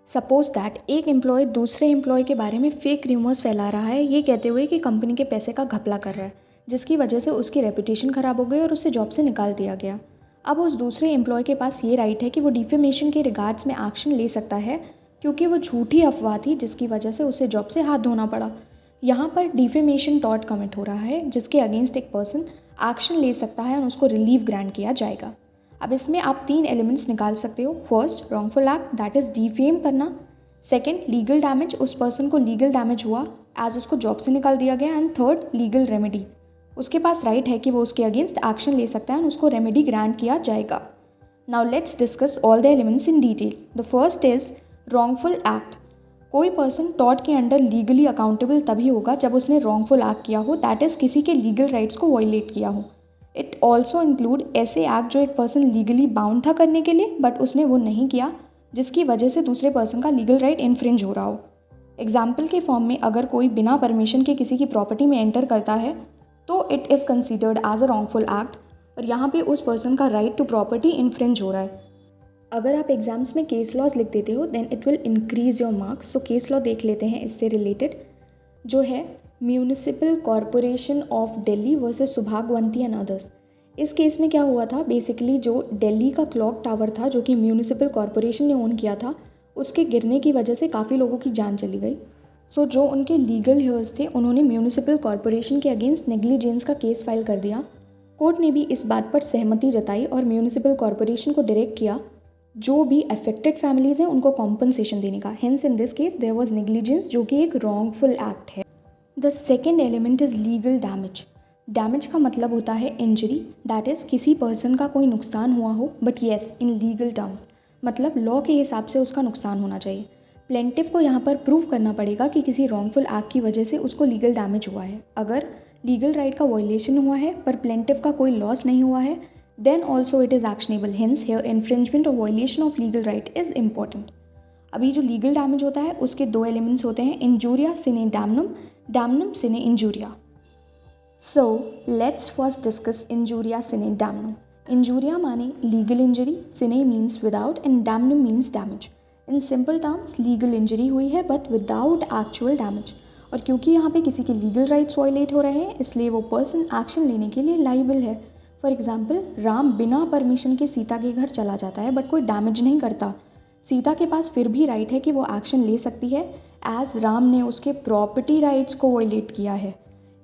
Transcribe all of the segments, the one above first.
Suppose that एक employ दूसरे employ के बारे में फेक र्यूमर्स फैला रहा है, ये कहते हुए कि कंपनी के पैसे का घपला कर रहा है, जिसकी वजह से उसकी रेपुटेशन ख़राब हो गई और उसे जॉब से निकाल दिया गया। अब उस दूसरे एम्प्लॉय के पास ये राइट है कि वो डिफेमेशन के रिगार्ड्स में एक्शन ले सकता है, क्योंकि वो झूठी अफवाह थी जिसकी वजह से उसे जॉब से हाथ धोना पड़ा। यहाँ पर डिफेमेशन टॉर्ट कमिट हो रहा है, जिसके अगेंस्ट एक पर्सन एक्शन ले सकता है और उसको रिलीफ ग्रांट किया जाएगा। अब इसमें आप 3 एलिमेंट्स निकाल सकते हो। First, wrongful act, that is defame करना। सेकेंड, लीगल डैमेज, उस पर्सन को लीगल डैमेज हुआ एज उसको जॉब से निकाल दिया गया। एंड थर्ड, लीगल रेमेडी, उसके पास राइट है कि वो उसके अगेंस्ट एक्शन ले सकता है और उसको रेमेडी ग्रांट किया जाएगा। Now let's discuss all the elements in detail. The first is wrongful act. कोई पर्सन टॉर्ट के अंडर लीगली अकाउंटेबल तभी होगा जब उसने रॉन्गफुल एक्ट किया हो, दैट इज़ किसी के लीगल राइट्स को वायलेट किया हो। इट ऑल्सो इंक्लूड ऐसे एक्ट जो एक पर्सन लीगली बाउंड था करने के लिए बट उसने वो नहीं किया, जिसकी वजह से दूसरे पर्सन का लीगल राइट इन्फ्रिंज हो रहा हो। एग्जाम्पल के फॉर्म में अगर कोई बिना परमिशन के किसी की प्रॉपर्टी में एंटर करता है तो it is considered as a wrongful act, और यहाँ पे उस पर्सन का राइट टू प्रॉपर्टी इन्फ्रिंज हो रहा है। अगर आप एग्जाम्स में केस लॉज लिख देते हो then it will increase your marks. So case law देख लेते हैं इससे रिलेटेड, जो है Municipal Corporation of Delhi versus Subhagwanti and others. इस केस में क्या हुआ था, बेसिकली जो दिल्ली का क्लॉक टावर था जो कि म्यूनिसिपल कॉरपोरेशन ने ओन किया था, उसके गिरने की वजह से काफ़ी लोगों की जान चली गई। सो जो उनके लीगल हेयर्स थे उन्होंने म्यूनिसिपल कॉरपोरेशन के अगेंस्ट नेग्लिजेंस का केस फाइल कर दिया। कोर्ट ने भी इस बात पर सहमति जताई और म्यूनिसिपल कॉरपोरेशन को डायरेक्ट किया जो भी अफेक्टेड फैमिलीज़ हैं उनको कॉम्पनसेशन देने का। Hence in this case there was negligence, जो कि एक रॉन्गफुल एक्ट है। The second element is legal damage. Damage का मतलब होता है इंजरी, दैट इज़ किसी पर्सन का कोई नुकसान हुआ हो, but yes in legal terms, मतलब लॉ के हिसाब से उसका नुकसान होना चाहिए। प्लेंटिफ को यहाँ पर प्रूव करना पड़ेगा कि किसी रॉन्गफुल एक्ट की वजह से उसको लीगल डैमेज हुआ है। अगर लीगल राइट का वायलेशन हुआ है पर प्लेंटिफ का कोई लॉस नहीं हुआ है then also it is actionable. Hence hair infringement और violation of legal right is important. अभी जो लीगल डैमेज होता है उसके 2 एलिमेंट्स होते हैं, injuria sine damnum, damnum sine injuria. So let's first discuss injuria sine damnum. Injuria माने legal injury, sine means without and damnum means damage. In simple terms legal injury हुई है but without actual damage, और क्योंकि यहाँ पे किसी के legal rights violate हो रहे हैं इसलिए वो पर्सन एक्शन लेने के लिए लाइबल है। फॉर एग्जाम्पल, राम बिना परमिशन के सीता के घर चला जाता है बट कोई डैमेज नहीं करता। सीता के पास फिर भी राइट है कि वो एक्शन ले सकती है एज राम ने उसके प्रॉपर्टी राइट्स को वायलेट किया है।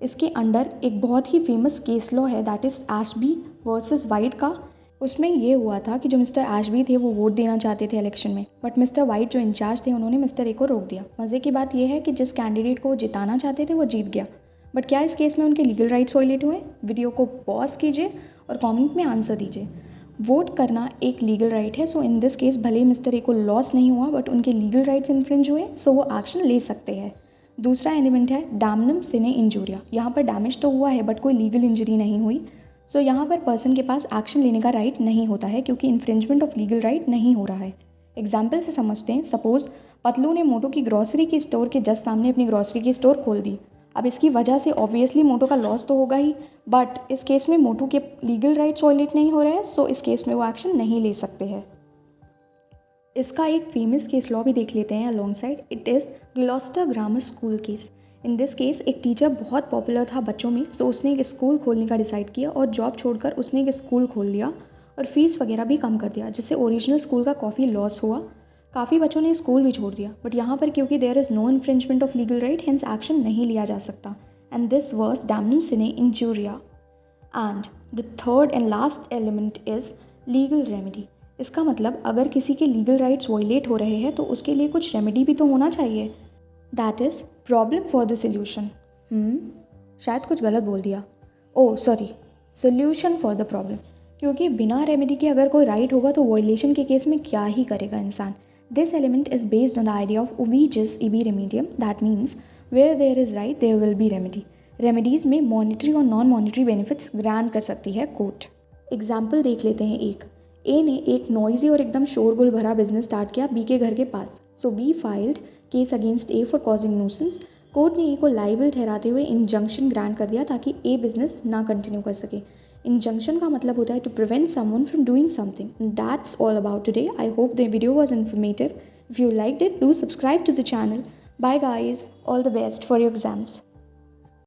इसके अंडर एक बहुत ही फेमस केस लॉ है that is Ashby versus white का। उसमें ये हुआ था कि जो मिस्टर एशबी थे वो वोट देना चाहते थे इलेक्शन में, बट मिस्टर वाइट जो इंचार्ज थे उन्होंने मिस्टर ए को रोक दिया। मज़े की बात यह है कि जिस कैंडिडेट को वो जिताना चाहते थे वो जीत गया, बट क्या इस केस में उनके लीगल राइट्स वायलेट हुए? वीडियो को पॉज कीजिए और कमेंट में आंसर दीजिए। वोट करना एक लीगल राइट है, सो इन दिस केस भले ही मिस्टर ए को लॉस नहीं हुआ बट उनके लीगल राइट्स इन्फ्रिंज हुए, सो वो एक्शन ले सकते हैं। दूसरा एलिमेंट है डैमनम सिने इंजूरिया। यहाँ पर डैमेज तो हुआ है बट कोई लीगल इंजरी नहीं हुई, सो यहाँ पर पर्सन के पास एक्शन लेने का राइट नहीं होता है क्योंकि इन्फ्रिंजमेंट ऑफ लीगल राइट नहीं हो रहा है। एग्जाम्पल से समझते हैं, सपोज पतलू ने मोटू की ग्रॉसरी की स्टोर के जस्ट सामने अपनी ग्रॉसरी की स्टोर खोल दी। अब इसकी वजह से ऑब्वियसली मोटू का लॉस तो होगा ही, बट इस केस में मोटू के लीगल राइट्स वायलेट नहीं हो रहे हैं, सो इस केस में वो एक्शन नहीं ले सकते हैं। इसका एक फेमस केस लॉ भी देख लेते हैं along side, it is Gloster grammar school case. In this case एक टीचर बहुत पॉपुलर था बच्चों में, सो उसने एक स्कूल खोलने का डिसाइड किया और जॉब छोड़कर उसने एक स्कूल खोल दिया और फीस वगैरह भी कम कर दिया, जिससे ओरिजिनल स्कूल का काफ़ी लॉस हुआ। काफ़ी बच्चों ने स्कूल भी छोड़ दिया, बट यहाँ पर क्योंकि there is no infringement of legal right hence action नहीं लिया जा सकता, and this was damnum sine injuria. And the third and last element is legal remedy. इसका मतलब अगर किसी के लीगल राइट्स वायलेट हो रहे हैं तो उसके लिए कुछ रेमेडी भी तो होना चाहिए, that is problem for the solution. शायद कुछ गलत बोल दिया, oh sorry, solution for the problem. क्योंकि बिना रेमेडी के अगर कोई राइट होगा तो वायलेशन के केस में क्या ही करेगा इंसान। This element is based on the idea of ubi jus ibi remedium, that means where there is right there will be remedy. Remedies में मॉनिटरी और नॉन मॉनिटरी बेनिफिट्स ग्रांट कर सकती है कोर्ट। एग्जाम्पल देख लेते हैं एक। ए ने एक नॉइजी और एकदम शोरगुल भरा बिजनेस स्टार्ट किया बी के घर के पास, so B filed case against A for causing nuisance. Court ने ए को लाइबल ठहराते हुए इंजंक्शन ग्रांट कर दिया ताकि ए बिजनेस ना कंटिन्यू कर सके। इंजंक्शन का मतलब होता है to prevent someone from doing something. That's all about today. I hope the video was informative. If you liked it, do subscribe to the channel. Bye guys, all the best for your exams.